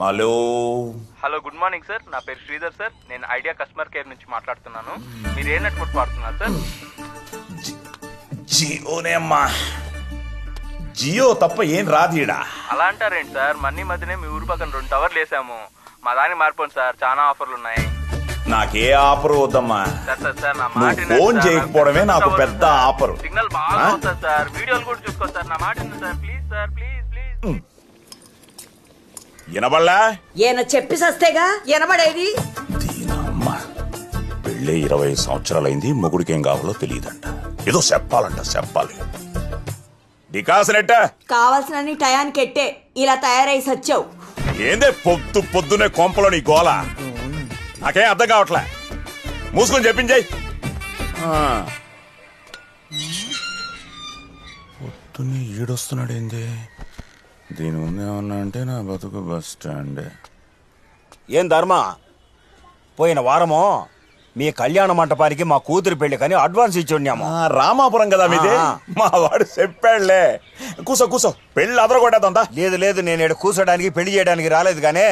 Hello hello, good morning sir. నా పేరు Sridhar sir. నేను ఐడియా కస్టమర్ కేర్ నుంచి మాట్లాడుతున్నాను. మీరు ఏ నెట్వర్క్ వాడుతున్నారు సార్? జియోనే అమ్మా. జియో తప్ప ఏం రాదీడా. అలా అంటారేంటి సార్? మన్నీ మధ్యనే మీ ఊరు పక్కన 2 టవర్లు వేసాము. మా దానికి మారిపోండి సార్, చాలా ఆఫర్లు ఉన్నాయి. నాకే ఆఫర్ వద్దమ్మా. సార్ నా నువ్వు మాట ఫోన్ చేయకపోవడమే నాకు పెద్ద ఆఫర్. సిగ్నల్ బాగా వస్తుంది సార్. వీడియోలు కూడా చూసుకోండి సార్. నా మాట sir, please sir, please please. వినబడలా? ఈయన చెప్పి సస్తేగా వినబడేది. దీనమ్మ పెళ్ళే 20 సంవత్సరాలైంది, మొగుడికి ఏం కావాలో తెలియదంట. ఏదో చెప్పాలి. డికాసనెట్ట కావాల్సిన టయానికి ఎట్టే ఇలా తయారై సచ్చావు. ఏందే పొద్దునే కొంపలో నీ గోల? నాకేం అర్థం కావట్లే. మూసుకొని చెప్పించాయి. పొద్దున్నే ఈడొస్తున్నాడేంది? దీని ముందు ఏమన్నా అంటే నా బతుకు బస్ స్టాండ్. ఏం ధర్మ, పోయిన వారము మీ కళ్యాణ మంటపానికి మా కూతురు పెళ్లి కానీ అడ్వాన్స్ ఇచ్చి ఉన్నాము. రామాపురం కదా మీది. మా వాడు చెప్పాడులే. కూసో పెళ్లి అదరగొట్టేద్దా? లేదు, నేను ఇక్కడ కూర్చోడానికి పెళ్లి చేయడానికి రాలేదు. కానీ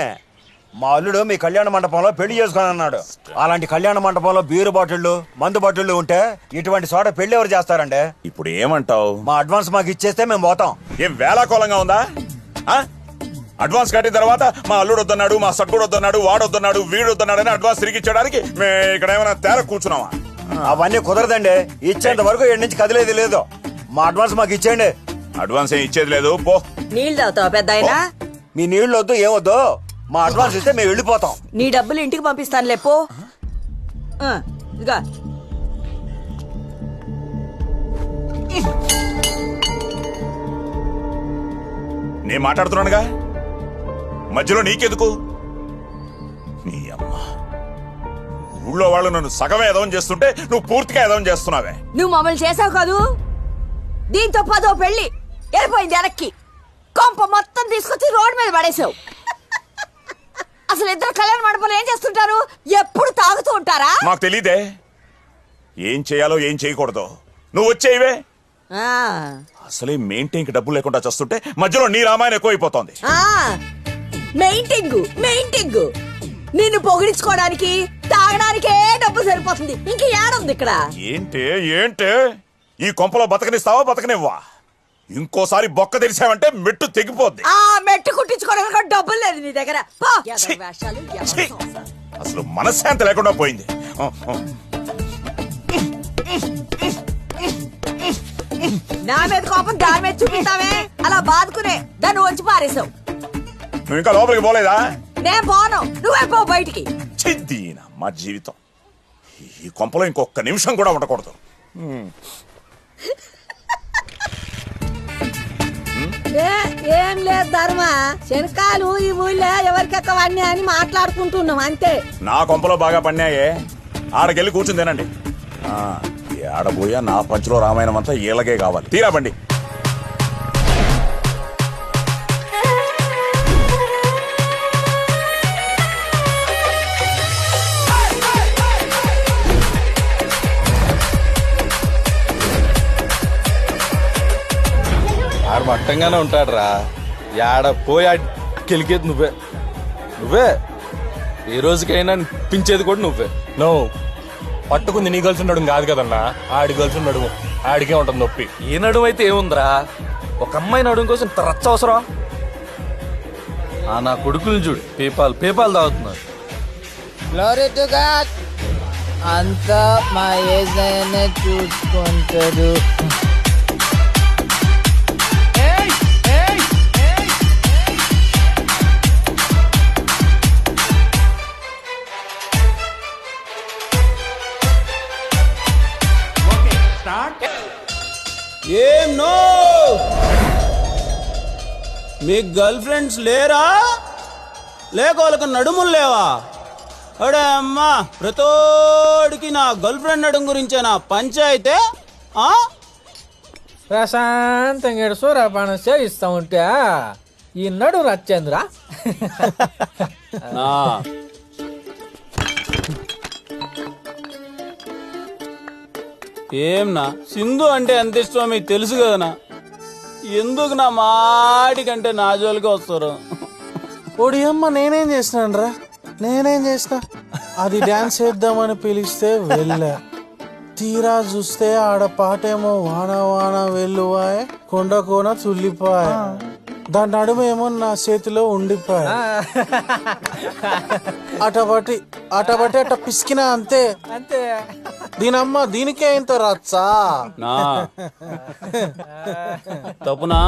మా అల్లుడు మీ కళ్యాణ మంటపంలో పెళ్లి చేసుకుని అన్నాడు. అలాంటి కళ్యాణ మంటపంలో బీరు బాటిళ్లు, మందు బాటిళ్లు ఉంటే ఇటువంటి చోట పెళ్లి ఎవరు చేస్తారండి? ఇప్పుడు ఏమంటావు? మా అడ్వాన్స్ మాకు ఇచ్చేస్తే మేము పోతాం. ఏం వేలాకోలంగా ఉందా? అడ్వాన్స్ కట్టిన తర్వాత మా అల్లుడు వద్దన్నాడు, మా సట్టుడు వద్దన్నాడు, వాడు వద్దన్నాడు, వీడు వద్దన్నాడు అని అడ్వాన్స్ తిరిగి ఇచ్చడానికి మేము ఇక్కడ ఏమైనా తేర కూర్చున్నావా? అవన్నీ కుదరదండి. ఇచ్చేంత వరకు ఇక్కడి నుంచి కదిలేదు లేదు. మా అడ్వాన్స్ మాకు ఇచ్చేయండి. అడ్వాన్స్ ఏం ఇచ్చేది లేదు, పో. నీళ్ళు తాగుతావా పెద్ద ఆయన? మీ నీళ్ళు వద్దు, ఏమొద్దు. మా అడ్వాన్స్ ఇస్తే మేము వెళ్ళిపోతాం. నీ డబ్బులు ఇంటికి పంపిస్తాను లేపో. ఇదిగా నేను మాట్లాడుతున్నానుగా, మధ్యలో నీకెందుకు? నీ అమ్మ, ఊళ్ళో వాళ్ళు నన్ను సగమే ఎదవం చేస్తుంటే నువ్వు పూర్తిగా ఎదవం చేస్తున్నావే. నువ్వు మమ్మల్ని చేసావు కాదు, దీంతో 10వ పెళ్లి వెళ్ళిపోయింది వెనక్కి. కొంప మొత్తం తీసుకొచ్చి రోడ్డు మీద పడేసావు. అసలు ఇద్దరు కళ్యాణ మండపంలో ఏం చేస్తుంటారు? ఎప్పుడు తాగుతూ ఉంటారా? మాకు తెలీదే ఏం చేయాలో ఏం చేయకూడదు. నువ్వు వచ్చేవే. అసలే మెయింటైన్కి డబ్బులు లేకుండా చేస్తుంటే మధ్యలో నీ రామాయణం ఎక్కువైపోతోంది. మెయింటింగ్ నిన్ను పొగిడించుకోవడానికి తాగడానికే డబ్బు సరిపోతుంది. ఇంక ఏడుంది ఇక్కడ? ఏంటే ఈ కొంపలో బతకనిస్తావా బతకనివ్వా? ఇంకోసారి బొక్క తెరిచావంటే మెట్టు తెగిపోద్ది. మెట్టు కుట్టించుకోవడానికి డబ్బులు లేదు నీ దగ్గర. అసలు మనశ్శాంతి లేకుండా పోయింది. నా మీద కోపం దాని మీద చూపిస్తావే, అలా బాదుకునే దాన్ని వచ్చి పారేసావు. నువ్వు ఇంకా లోపలికి పోలేదా? నేను పోను, నువ్వే పో బయటికి. చిద్దీనా మా జీవితం. ఈ కొంపలో ఇంకొక నిమిషం కూడా ఉండకూడదు. ఏం లేదు ధర్మ, శనకాలు ఈ ఊళ్ళో ఎవరికెక్కవన్నీ అని మాట్లాడుకుంటున్నాం అంతే. నా కొంపలో బాగా పన్నాయే, ఆడకెళ్ళి కూర్చుని తినండి. ఆడబోయా నా పంచులో రామాయణం అంతా ఈలగే కావాలి. తీరా బండి. ఆడు మట్టంగానే ఉంటాడు రా. ఆడ పోయి గెలికేది నువ్వే. ఏ రోజుకైనా పించేది కూడా నువ్వే. నువ్వు పట్టుకుంది నీ గర్ల్స్ నడుము కాదు కదన్నా, ఆడి గర్ల్స్ నడుము. ఆడికే ఉంటుంది నొప్పి. ఏ నడుము అయితే ఏముందిరా, ఒక అమ్మాయి నడుము కోసం రచ్చ అవసరం? నా కొడుకులు చూడు, పేపాలు తాగుతున్నారు. Glory to God. అంతా మా ఏజైనా చూసుకుంటాడు. ఏం నో, మీకు గర్ల్ ఫ్రెండ్స్ లేరా? లేక వాళ్ళకి నడుములు లేవా? అడే అమ్మా, ప్రతోడికి నా గర్ల్ ఫ్రెండ్ నడుము గురించే నా పంచాయితే. ప్రశాంతంగా సూర్యపానం సేవిస్తా ఉంటే ఈ నడు రచ్చేంద్రా. ఏంనా సింధు అంటే ఎంత ఇష్టమో మీకు తెలుసు కదనా? ఎందుకు నా మాటికంటే నా జోలికి వస్తారు? ఒడియమ్మ నేనేం చేసినాను రా, నేనేం చేసిన? అది డాన్స్ చేద్దామని పిలిస్తే వెళ్ళా, తీరా చూస్తే ఆడ పాటేమో వాన వాన వెల్లువాయ్ కొండ కోన తుల్లిపాయ, దాని నడుమేమో నా చేతిలో ఉండిపోయా. అటబట్టి అట పిసికినా అంతే అంతే. దీనమ్మ దీనికే ఇంత రచ్చా? నా తప్పునా?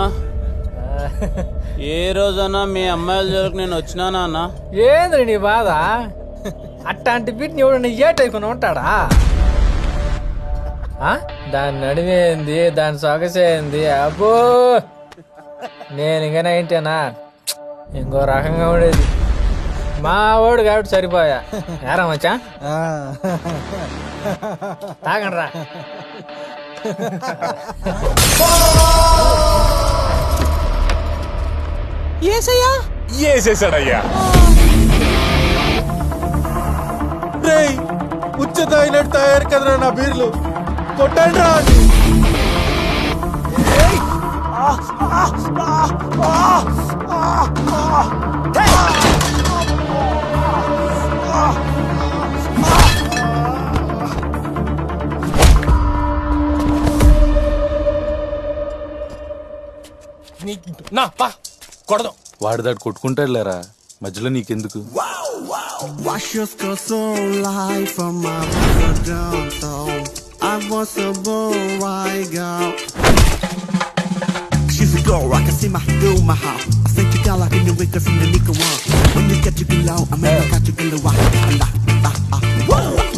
ఏ రోజన్నా మీ అమ్మాయిల జోలికి నేను వచ్చినానా అన్న? ఏంద్రి నీ బాధ? అట్లాంటి బిడ్ని ఎవడన్నా ఏటైకుని ఉంటాడా? దాని నడివేంది, దాని సొగసేంది, అబ్బో నేను ఇంకా ఏంటేనా ఇంకో రకంగా ఉండేది. మా వాడు కాబట్టి సరిపోయా. ఏరా మచ్చా తాగండి రా. వేసేసాడయ్యా. రేయ్ ఉచ్చ తాగినట్టు తయారు కదరా నా బీర్లు, కొట్టండి రా. నా పా కొడదాం. వాడిదాడు కొట్టుకుంటాడు లేరా, మధ్యలో నీకెందుకు? Wash your skirt so light from my downtown. I was a boy girl. She's a girl, I can see my through my house. I think you got like in the wickers in the nickel one. When you get to get low, I mean I got you get low.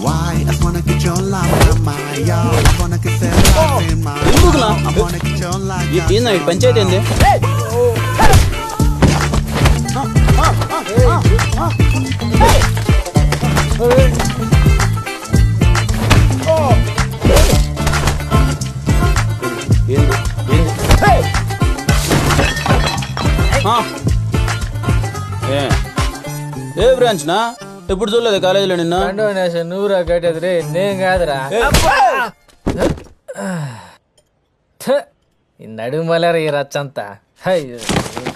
Why? I wanna get your love in my yard. I wanna get that love in my yard. I wanna get your life. ఏంది ఈ పంచాయతీ ఏంది? ఏ branch నా ఎప్పుడు చూడలేదు కాలేజీలో నిన్న? నువ్వురా కట్టేది రే, నేను కాదురా. ఈ నడుము మలరా ఈ రచ్చంతా. అయ్యో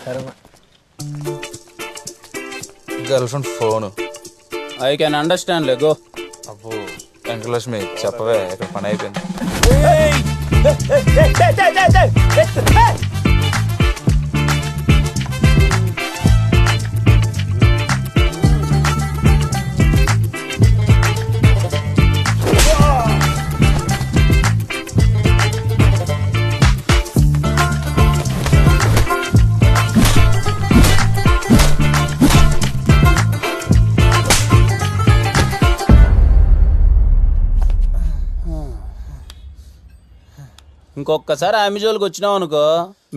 కర్మ. Girl friend phone. I can understand లే, గో. అబ్బో వెంకటలక్ష్మి చెప్పవే, ఇక్కడ పని అయిపోయింది. ఇంకొకసారి ఆమె జోలికి వచ్చినావు అనుకో,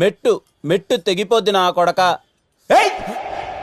మెట్టు మెట్టు తెగిపోద్ది నా కొడక.